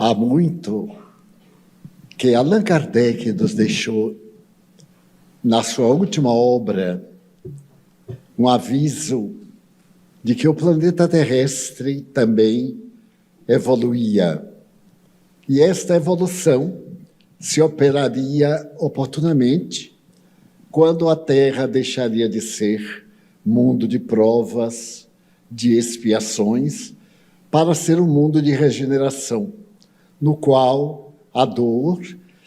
Há muito que Allan Kardec nos deixou, na sua última obra, um aviso de que o planeta terrestre também evoluía. E esta evolução se operaria oportunamente quando a Terra deixaria de ser mundo de provas, de expiações, para ser um mundo de regeneração, no qual a dor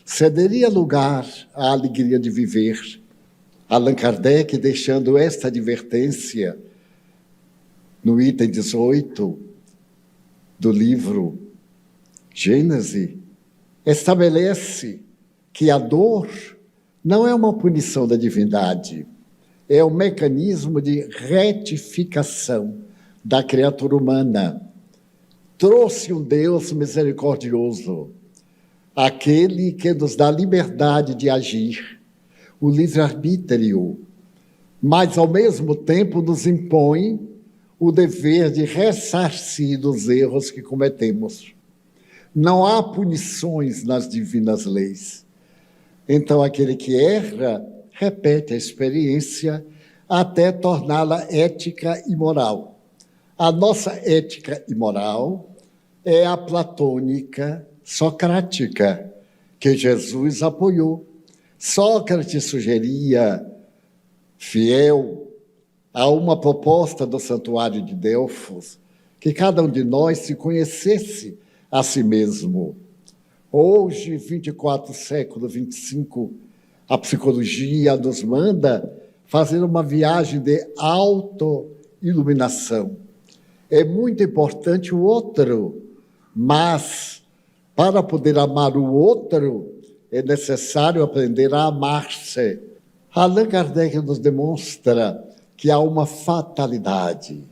cederia lugar à alegria de viver. Allan Kardec, deixando esta advertência no item 18 do livro Gênese, estabelece que a dor não é uma punição da divindade, é um mecanismo de retificação da criatura humana. Trouxe um Deus misericordioso, aquele que nos dá liberdade de agir, o livre-arbítrio, mas, ao mesmo tempo, nos impõe o dever de ressarcir dos erros que cometemos. Não há punições nas divinas leis. Então, aquele que erra, repete a experiência até torná-la ética e moral. A nossa ética e moral é a platônica socrática, que Jesus apoiou. Sócrates sugeria, fiel a uma proposta do Santuário de Delfos, que cada um de nós se conhecesse a si mesmo. Hoje, 24 século 25, a psicologia nos manda fazer uma viagem de autoiluminação. É muito importante o outro, mas para poder amar o outro, é necessário aprender a amar-se. Allan Kardec nos demonstra que há uma fatalidade,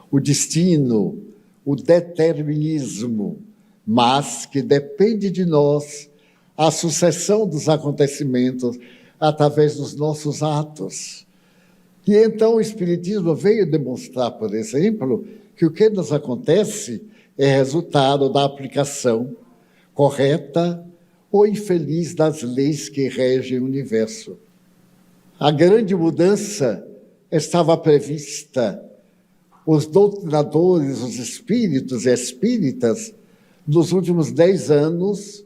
o destino, o determinismo, mas que depende de nós a sucessão dos acontecimentos através dos nossos atos. E então o Espiritismo veio demonstrar, por exemplo, que o que nos acontece é resultado da aplicação correta ou infeliz das leis que regem o universo. A grande mudança estava prevista. Os doutrinadores, os espíritos e espíritas, nos últimos 10 anos,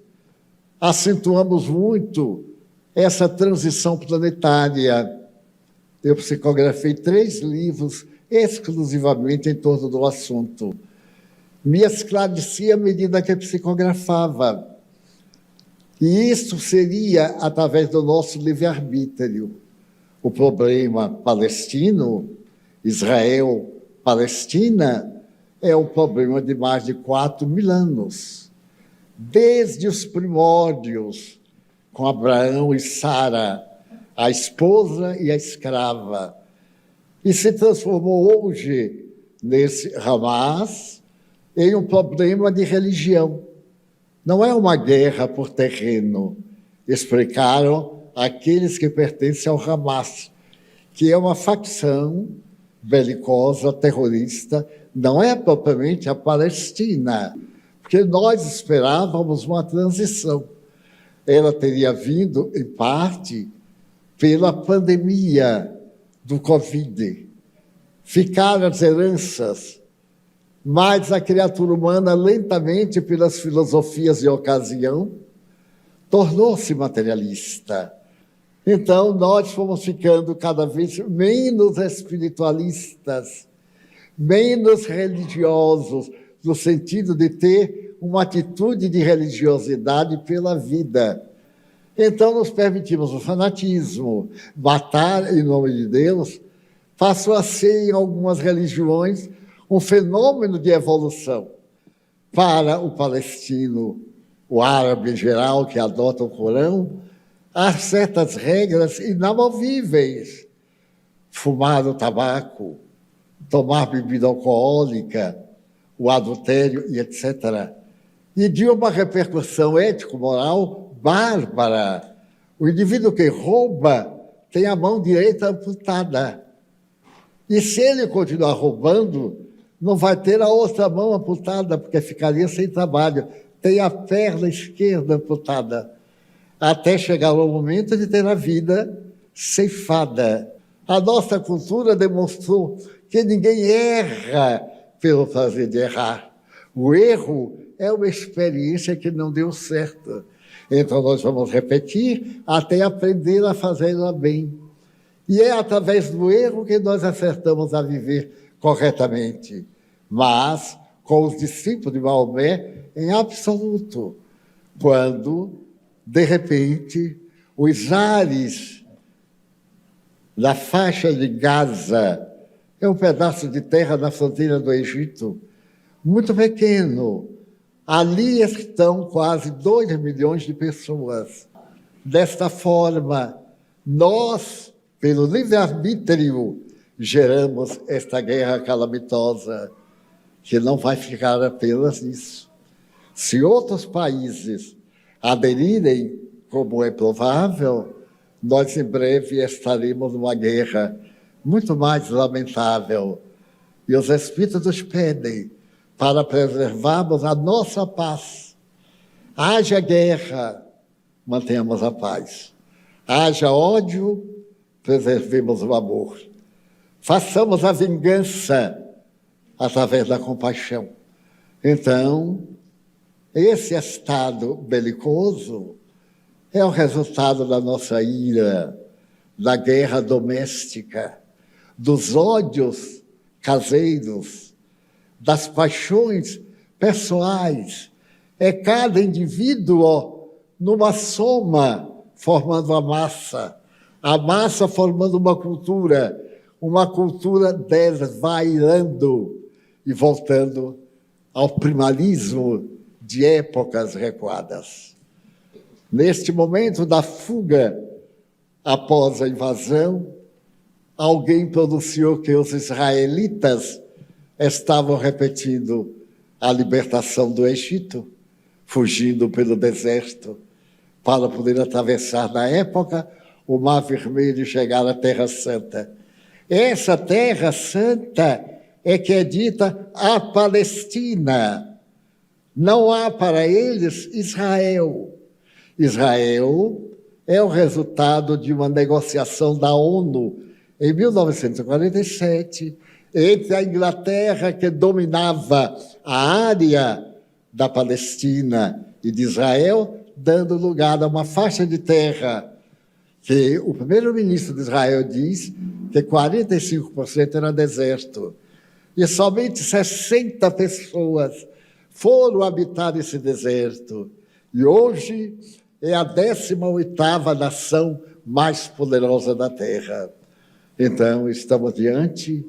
acentuamos muito essa transição planetária. Eu psicografei 3 livros exclusivamente em torno do assunto. Me esclarecia à medida que psicografava. E isso seria através do nosso livre-arbítrio. O problema palestino, Israel, Palestina, é um problema de mais de 4.000 anos. Desde os primórdios, com Abraão e Sara, a esposa e a escrava, e se transformou hoje, nesse Hamas, em um problema de religião. Não é uma guerra por terreno, explicaram aqueles que pertencem ao Hamas, que é uma facção belicosa, terrorista, não é propriamente a Palestina, porque nós esperávamos uma transição. Ela teria vindo, em parte, pela pandemia do Covid. Ficaram as heranças, mas a criatura humana, lentamente, pelas filosofias de ocasião, tornou-se materialista. Então, nós fomos ficando cada vez menos espiritualistas, menos religiosos, no sentido de ter uma atitude de religiosidade pela vida. Então, nos permitimos o fanatismo, matar em nome de Deus, passou a ser, em algumas religiões, um fenômeno de evolução. Para o palestino, o árabe em geral, que adota o Corão, há certas regras inamovíveis. Fumar o tabaco, tomar bebida alcoólica, o adultério e etc. E de uma repercussão ético-moral bárbara. O indivíduo que rouba tem a mão direita amputada. E se ele continuar roubando, não vai ter a outra mão amputada, porque ficaria sem trabalho. tem a perna esquerda amputada, até chegar ao momento de ter a vida ceifada. A nossa cultura demonstrou que ninguém erra pelo prazer de errar. O erro é uma experiência que não deu certo. Então, nós vamos repetir até aprender a fazê-la bem. E é através do erro que nós acertamos a viver corretamente. Mas, com os discípulos de Maomé, em absoluto, quando, de repente, os ares da faixa de Gaza, é um pedaço de terra na fronteira do Egito, muito pequeno. Ali estão quase 2 milhões de pessoas. Desta forma, nós, pelo livre-arbítrio, geramos esta guerra calamitosa, que não vai ficar apenas nisso. Se outros países aderirem, como é provável, nós em breve estaremos numa guerra muito mais lamentável. E os Espíritos pedem para preservarmos a nossa paz. Haja guerra, mantenhamos a paz. Haja ódio, preservemos o amor. Façamos a vingança através da compaixão. Então, esse estado belicoso é o resultado da nossa ira, da guerra doméstica, dos ódios caseiros, das paixões pessoais. É cada indivíduo numa soma formando a massa formando uma cultura desvairando e voltando ao primalismo de épocas recuadas. Neste momento da fuga após a invasão, alguém pronunciou que os israelitas estavam repetindo a libertação do Egito, fugindo pelo deserto, para poder atravessar, na época, o Mar Vermelho e chegar à Terra Santa. Essa Terra Santa é que é dita a Palestina. Não há para eles Israel. Israel é o resultado de uma negociação da ONU em 1947, entre a Inglaterra, que dominava a área da Palestina e de Israel, dando lugar a uma faixa de terra que o primeiro-ministro de Israel diz que 45% era deserto. E somente 60 pessoas foram habitar esse deserto. E hoje é a 18ª nação mais poderosa da Terra. Então, estamos diante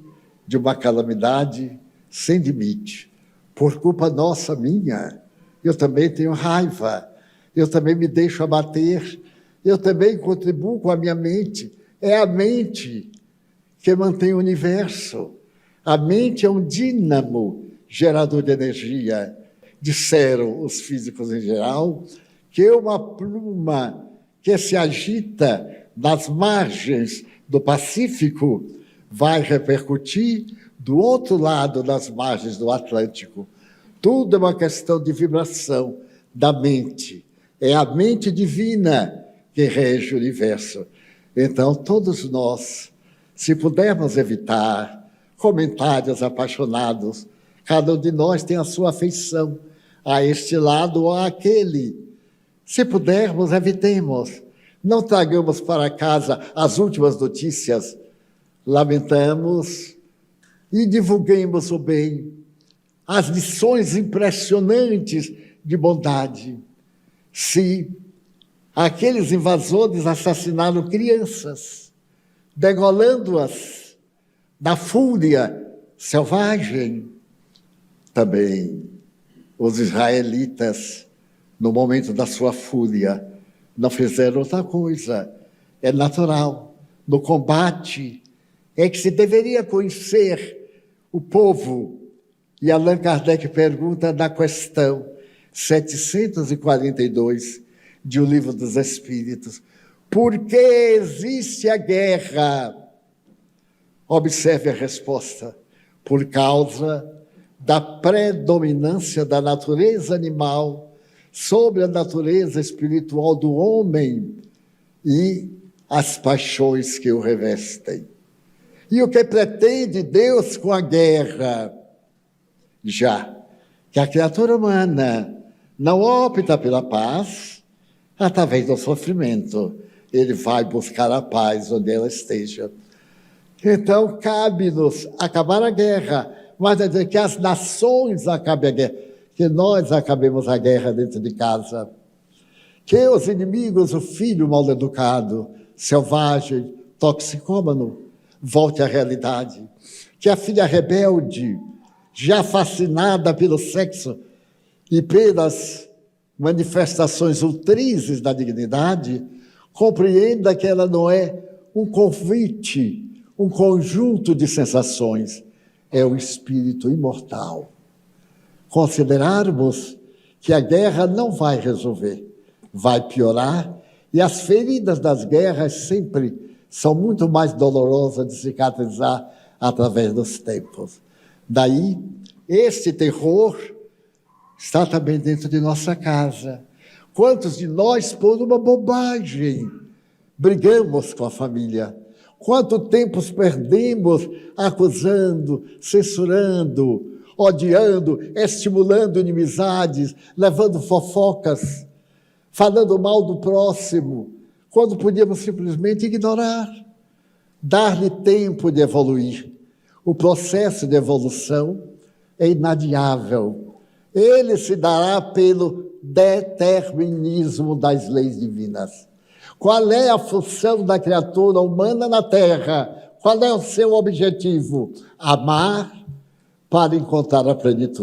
de uma calamidade sem limite, por culpa nossa, minha. Eu também tenho raiva, eu também me deixo abater, eu também contribuo com a minha mente. É a mente que mantém o universo. A mente é um dínamo gerador de energia. Disseram os físicos em geral que uma pluma que se agita nas margens do Pacífico vai repercutir do outro lado das margens do Atlântico. Tudo é uma questão de vibração da mente. É a mente divina que rege o universo. Então, todos nós, se pudermos evitar comentários apaixonados, cada um de nós tem a sua afeição a este lado ou àquele. Se pudermos, evitemos. Não tragamos para casa as últimas notícias. Lamentamos e divulguemos o bem, as lições impressionantes de bondade. Se aqueles invasores assassinaram crianças, degolando-as na fúria selvagem, também os israelitas, no momento da sua fúria, não fizeram outra coisa. É natural. No combate é que se deveria conhecer o povo. E Allan Kardec pergunta na questão 742 de O Livro dos Espíritos: por que existe a guerra? Observe a resposta: por causa da predominância da natureza animal sobre a natureza espiritual do homem e as paixões que o revestem. E o que pretende Deus com a guerra? Já que a criatura humana não opta pela paz, através do sofrimento, ele vai buscar a paz onde ela esteja. Então, cabe-nos acabar a guerra, mas é dizer que as nações acabem a guerra, que nós acabemos a guerra dentro de casa, que os inimigos, o filho mal educado, selvagem, toxicômano, volte à realidade, que a filha rebelde, já fascinada pelo sexo e pelas manifestações ultrizes da dignidade, compreenda que ela não é um convite, um conjunto de sensações, é o espírito imortal. Considerarmos que a guerra não vai resolver, vai piorar, e as feridas das guerras sempre são muito mais dolorosas de cicatrizar através dos tempos. Daí, este terror está também dentro de nossa casa. Quantos de nós, por uma bobagem, brigamos com a família? Quanto tempo perdemos acusando, censurando, odiando, estimulando inimizades, levando fofocas, falando mal do próximo, quando podíamos simplesmente ignorar, dar-lhe tempo de evoluir. O processo de evolução é inadiável. Ele se dará pelo determinismo das leis divinas. Qual é a função da criatura humana na Terra? Qual é o seu objetivo? Amar para encontrar a plenitude.